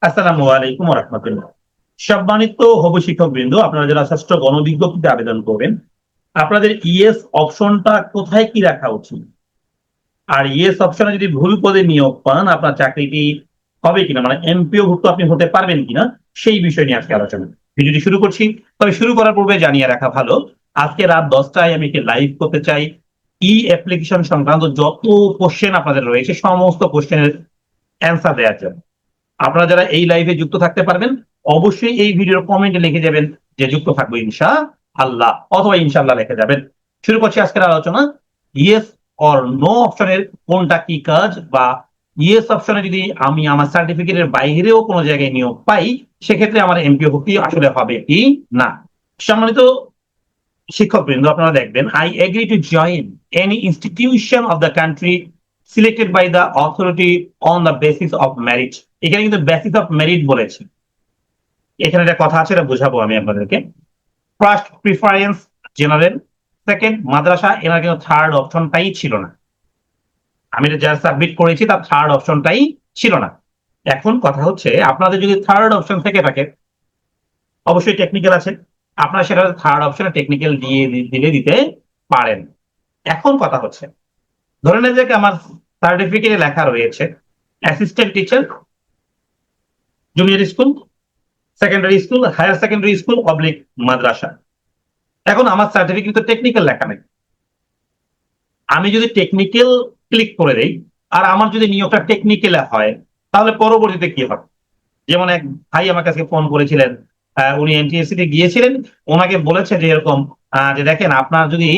আসসালামু আলাইকুম ওয়া রাহমাতুল্লাহ। সম্মানিত হবু শিক্ষকবৃন্দ, আপনারা যারা ষষ্ঠ গণবিজ্ঞপ্তিতে আবেদন করবেন, আপনাদের ইয়েস অপশনটা কোথায় কি রাখা উচিত? আর ইয়েস অপশনে যদি ভুল পদে নিয়োগ পান, আপনার চাকরিটি হবে কিনা, মানে এমপিও ভুক্ত আপনি হতে পারবেন কিনা, সেই বিষয় নিয়ে আজকে আলোচনা। ভিডিওটি শুরু করছি। তবে শুরু করার পূর্বে জানিয়ে রাখা ভালো, আজকে রাত 10টায় আমি একটি লাইভ করতে চাই। ই অ্যাপ্লিকেশন সংক্রান্ত যত কোশ্চেন আপনাদের রয়েছে, সমস্ত কোশ্চেনের অ্যান্সার দেওয়ার জন্য। আপনারা যারা এই লাইভে যুক্ত থাকতে পারবেন, অবশ্যই এই ভিডিওর কমেন্টে লিখে যাবেন যে যুক্ত থাকবো ইনশা আল্লাহ, অথবা ইনশাআল্লাহ লিখে যাবেন। শুরু করছি আজকের আলোচনা। ইয়েস অর নো অপশনের কোনটা কি কাজ, বা ইয়েস অপশনে যদি আমি আমার সার্টিফিকেটের বাইরেও কোনো জায়গায় নিয়োগ পাই, সেক্ষেত্রে আমার এমপিও ভুক্তি আসলে হবে কি না। সম্মানিত শিক্ষকবৃন্দ, আপনারা দেখবেন, I agree to join any institution of the country selected by the authority on the basis of merit. এখানে কিন্তু বেসিস অফ মেরিট বলেছে। এখানে একটা কথা আছে, এটা বোঝাবো আমি আপনাদেরকে। ফার্স্ট প্রিফারেন্স জেনারেল, সেকেন্ড মাদ্রাসা, এনার কিন্তু থার্ড অপশনটাই ছিল না। আমি যা সাবমিট করেছি তার থার্ড অপশনটাই ছিল না। এখন কথা হচ্ছে, আপনাদের যদি থার্ড অপশন থেকে থাকে, অবশ্যই টেকনিক্যাল আছে, আপনারা সেটা থার্ড অপশনে টেকনিক্যাল দিলে দিতে পারেন। এখন কথা হচ্ছে, ধরে নেন যে আমার সার্টিফিকেটে লেখা রয়েছে assistant teacher, junior school, secondary school, higher secondary school অবলিক মাদ্রাসা। এখন আমার সার্টিফিকেট তো টেকনিক্যাল লেখা নেই। আমি যদি টেকনিক্যাল ক্লিক করে দেই, আর আমার যদি নিয়োগটা টেকনিক্যালে হয়, তাহলে পরবর্তীতে কি হবে? যেমন এক ভাই আমার কাছে ফোন করেছিলেন, উনি এনটিএসসি তে গিয়েছিলেন, ওনাকে বলেছে যে এরকম, যে দেখেন আপনার যদি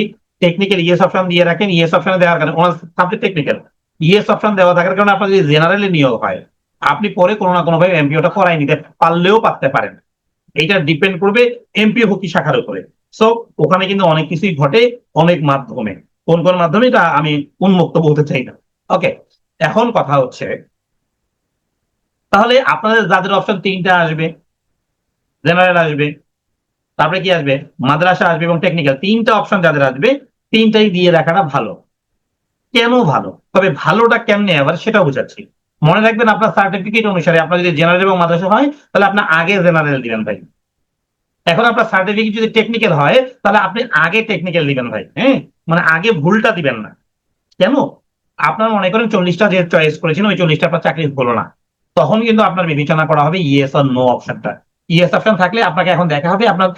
টেকনিক্যাল ইয়েস অপশন দিয়ে রাখেন, ইয়েস অপশনে দেওয়ার কারণে ওনার সাবজেক্ট টেকনিক্যাল, ইয়েস অপশন দেওয়া থাকার কারণে আপনার যদি জেনারেলি নিয়োগ হয়, আপনি পরে কোনো না কোনো ভাবে এমপিওটা করাই নিতে পারলেও পারতে পারেন। এইটা ডিপেন্ড করবে এমপিও ভর্তি শাখার উপরে। সো ওখানে কিন্তু অনেক কিছুই ঘটে, অনেক মাধ্যমে। কোন কোন মাধ্যমে এটা আমি উন্মুক্ত বলতে চাই না। ওকে, এখন কথা হচ্ছে, তাহলে আপনাদের যাদের অপশন তিনটা আসবে, জেনারেল আসবে, তারপরে কি আসবে, মাদ্রাসা আসবে এবং টেকনিক্যাল, তিনটা অপশন যাদের আসবে, তিনটাই দিয়ে রাখাটা ভালো। কেন ভালো? তবে ভালোটা কেমনে আবার সেটা বোঝাচ্ছি। মনে রাখবেন, আপনার সার্টিফিকেট অনুসারে আপনার যদি জেনারেল এবং মাদ্রাসা হয়, তাহলে আপনি আগে জেনারেল দিবেন ভাই। এখন আপনার সার্টিফিকেট যদি টেকনিক্যাল হয়, তাহলে আপনি আগে টেকনিক্যাল দিবেন ভাই। হ্যাঁ, মানে আগে ভুলটা দিবেন না। কেন? আপনার মনে করেন 40টা যে চয়েস করেছেন, ওই 40টা আপনার চাকরি হলো না, তখন কিন্তু আপনার বিবেচনা করা হবে ইয়েস আর নো অপশনটা। ইয়েস অপশন থাকলে আপনাকে এখন দেখা হবে আপনার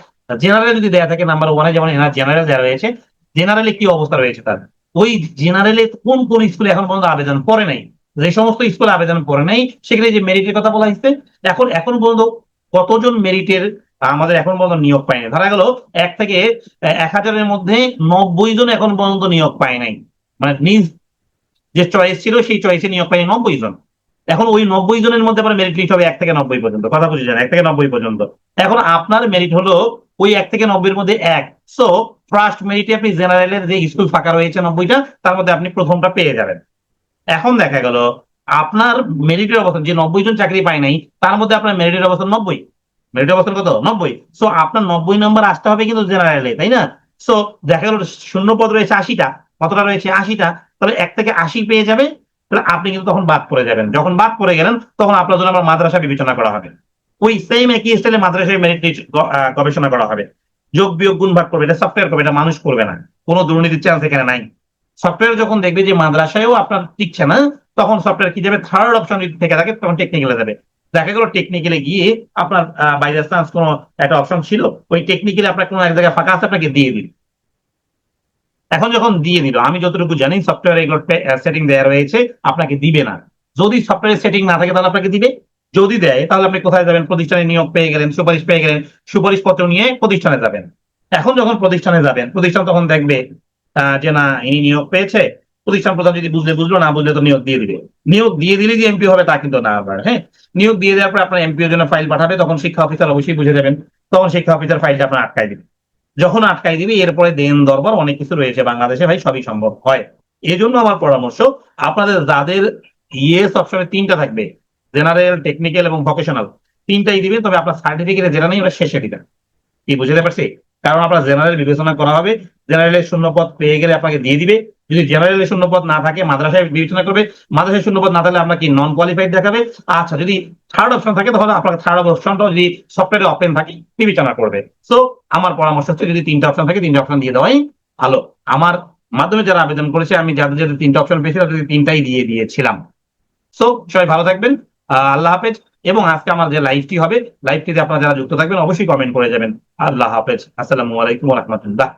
জেনারেল যদি দেয়া থাকে নাম্বার ওয়ানে, যেমন এনার জেনারেল দেওয়া রয়েছে, জেনারেলে কি অবস্থা রয়েছে তার, ওই জেনারেলে কোন কোন স্কুলে এখন পর্যন্ত আবেদন করে নাই, যে সমস্ত স্কুলে আবেদন করে নাই সেখানে যে মেরিটের কথা বলা হয়েছে, এখন এখন পর্যন্ত কতজন মেরিটের আমাদের এখন পর্যন্ত নিয়োগ পায়নি। ধরা গেল 1 থেকে 1000-এর মধ্যে 90 জন এখন পর্যন্ত নিয়োগ পায় নাই, মানে নিজ যে চয়েস ছিল সেই চয়েসে নিয়োগ পায়নি 90 জন। এখন ওই 90 জনের মধ্যে আবার মেরিট লিস্ট হবে 1 থেকে 90 পর্যন্ত, কথা বুঝে যান, 1 থেকে 90 পর্যন্ত। এখন আপনার মেরিট হলো ওই 1 থেকে 90-এর মধ্যে এক। সো ফার্স্ট মেরিটে আপনি জেনারেলের যে স্কুল ফাঁকা রয়েছে 90টা, তার মধ্যে আপনি প্রথমটা পেয়ে যাবেন। এখন দেখা গেল আপনার মেরিটের অবস্থান, যে 90 জন চাকরি পায় নাই, তার মধ্যে আপনার মেরিটের অবস্থান 90। মেরিটের অবস্থান কত? 90। সো আপনার 90 নম্বর আসতে হবে কিন্তু জেনারেলে, তাই না? সো দেখা গেল শূন্য পদ রয়েছে 80টা, কতটা রয়েছে? 80টা। তাহলে 1 থেকে 80 পেয়ে যাবে। তাহলে আপনি কিন্তু তখন বাদ পড়ে যাবেন। যখন বাদ পড়ে গেলেন, তখন আপনার জন্য আবার মাদ্রাসা বিবেচনা করা হবে। ওই সেম একই স্টাইলে মাদ্রাসায় মেরিট লিস্ট গবেষণা করা হবে। যোগ বিয়োগ গুণ ভাগ করবে, এটা সফটওয়্যার করবে, এটা মানুষ করবে না। কোনো দুর্নীতির চান্স এখানে নাই। সফটওয়্যার যখন দেখবে যে মাদ্রাসায়ও আপনার টিকছে না, তখন সফটওয়্যার কি যাবে, থার্ড অপশন যদি থেকে থাকে তখন টেকনিক্যালে যাবে। দেখা গেল টেকনিক্যালে গিয়ে আপনার বাই চান্স কোনো একটা অপশন ছিল, ওই টেকনিক্যালি আপনার কোনো এক জায়গায় ফাঁকা আছে, আপনাকে দিয়ে দিল। এখন যখন দিয়ে দিল, আমি যতটুকু জানি সফটওয়্যার এগুলো সেটিং দেওয়া রয়েছে, আপনাকে দিবে না। যদি সফটওয়্যার সেটিং না থাকে তাহলে আপনাকে দিবে। যদি দেয় তাহলে আপনি কোথায় যাবেন? প্রতিষ্ঠানে নিয়োগ পেয়ে গেলেন, সুপারিশ পেয়ে গেলেন, সুপারিশ পত্র নিয়ে প্রতিষ্ঠানে যাবেন। এখন যখন প্রতিষ্ঠানে যাবেন, প্রতিষ্ঠান তখন দেখবে যে না, ইনি নিয়োগ পেয়েছে। প্রতিষ্ঠান প্রধান যদি বুঝলে বুঝলো, না বুঝলে তো নিয়োগ দিয়ে দিবে। নিয়োগ দিয়ে দিলে যে এমপি হবে তা কিন্তু না আবার। হ্যাঁ, নিয়োগ দিয়ে দেওয়ার পর আপনার এমপির জন্য ফাইল পাঠাবে, তখন শিক্ষা অফিসার অবশ্যই বুঝে যাবেন। তখন শিক্ষা অফিসার ফাইলটা আপনার আটকায় দিবে। যখন আটকাই দিবি, এরপরে দেন দরবার অনেক কিছু রয়েছে বাংলাদেশে ভাই, সবই সম্ভব হয়। এই জন্য আমার পরামর্শ, আপনাদের যাদের ইয়েস অপশনে তিনটা থাকবে, জেনারেল, টেকনিক্যাল এবং ভোকেশনাল, তিনটাই দিবেন। তবে আপনার সার্টিফিকেটে যেটা নেই ওটা শেষে দিবেন। কি বুঝতে পারছি? কারণ আপনার জেনারেল বিবেচনা করা হবে, জেনারেলের শূন্য পদ পেয়ে গেলে আপনাকে দিয়ে দিবে, যদি জেনারেলে শূন্যপদ না থাকে মাদ্রাসায় বিবেচনা করবে, মাদ্রাসায় শূন্যপদ না থাকলে আপনাকে নন কোয়ালিফাইড দেখাবে। আচ্ছা, যদি থার্ড অপশন থাকে তাহলে আপনার থার্ড অপশনটা যদি সফটওয়্যারে ওপেন থাকে বিবেচনা করবে। সো আমার পরামর্শ হচ্ছে যদি তিনটা অপশন থাকে তিনটা অপশন দিয়ে দেওয়াই ভালো। আমার মাধ্যমে যারা আবেদন করেছে আমি যাদের যাদের তিনটা অপশন পেয়েছি তাদের তিনটাই দিয়ে দিয়েছিলাম। সো সবাই ভালো থাকবেন, আল্লাহ হাফেজ। এবং আজকে আমার যে লাইভটি হবে, লাইভটিতে আপনারা যারা যুক্ত থাকবেন অবশ্যই কমেন্ট করে যাবেন। আল্লাহ হাফেজ, আসসালামু আলাইকুম ওয়া রাহমাতুল্লাহ।